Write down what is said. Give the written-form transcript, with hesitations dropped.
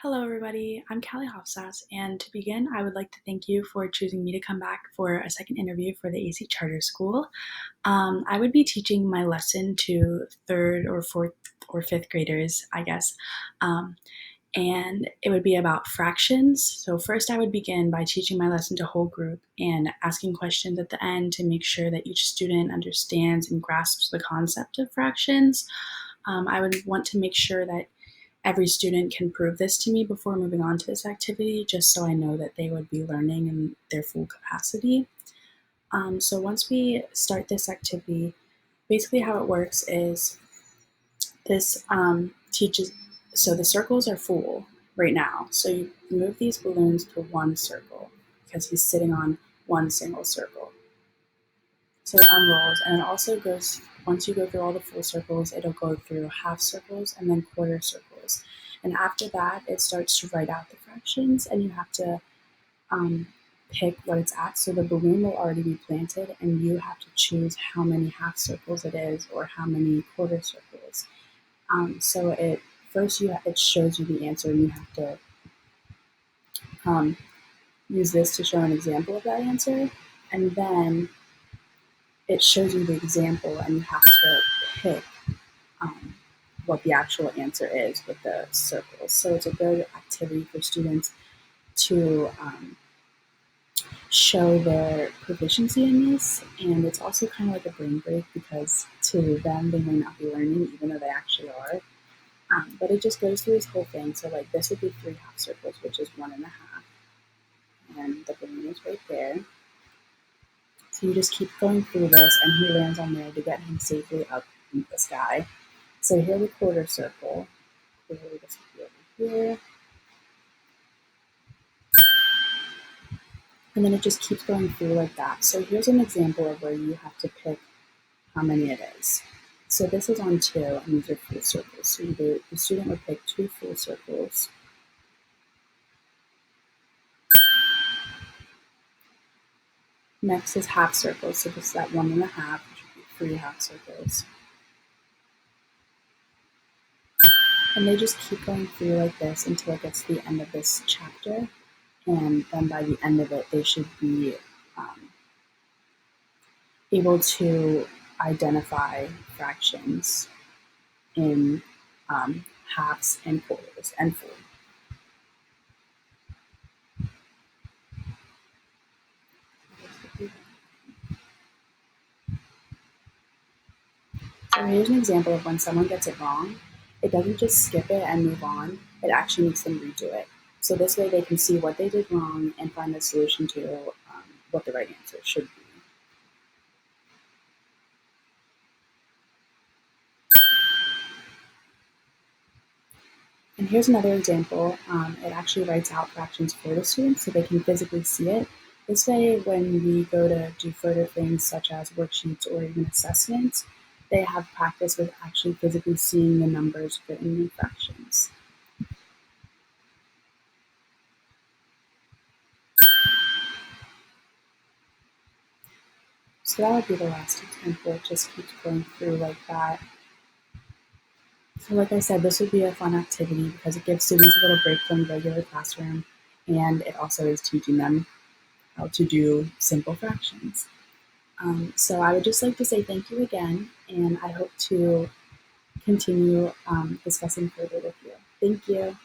Hello, everybody. I'm Cali Hofsass, and to begin, I would like to thank you for choosing me to come back for a second interview for the AC Charter School. I would be teaching my lesson to third or fourth or fifth graders, I guess, um, and it would be about fractions. So, first, I would begin by teaching my lesson to whole group and asking questions at the end to make sure that each student understands and grasps the concept of fractions. I would want to make sure that every student can prove this to me before moving on to this activity, just so I know that they would be learning in their full capacity. So once we start this activity, basically how it works is this teaches, so the circles are full right now. So you move these balloons to one circle because he's sitting on one single circle. So it unrolls, and it also goes, once you go through all the full circles, it'll go through half circles and then quarter circles. And after that, it starts to write out the fractions, and you have to pick what it's at. So the balloon will already be planted, and you have to choose how many half circles it is or how many quarter circles. So it first it shows you the answer, and you have to use this to show an example of that answer, and then it shows you the example, and you have to pick what the actual answer is with the circles. So it's a good activity for students to show their proficiency in this, and it's also kind of like a brain break because to them they may not be learning even though they actually are. But it just goes through this whole thing. So like this would be 3 half circles, which is 1.5, and the balloon is right there. So you just keep going through this, and he lands on there to get him safely up in the sky. So here's a quarter circle. Clearly this would be over here. And then it just keeps going through like that. So here's an example of where you have to pick how many it is. So this is on 2, and these are full circles. So the student would pick 2 full circles. Next is half circles. So this is that 1.5, which would be 3 half circles. And they just keep going through like this until it gets to the end of this chapter. And then by the end of it, they should be able to identify fractions in halves and quarters and full. So here's an example of when someone gets it wrong. It doesn't just skip it and move on. It actually makes them redo it. So this way they can see what they did wrong and find the solution to what the right answer should be. And here's another example. It actually writes out fractions for the students so they can physically see it. This way, when we go to do further things such as worksheets or even assessments, they have practice with actually physically seeing the numbers written in fractions. So that would be the last example. It just keeps going through like that. So like I said, this would be a fun activity because it gives students a little break from the regular classroom, and it also is teaching them how to do simple fractions. So I would just like to say thank you again, and I hope to continue discussing further with you. Thank you.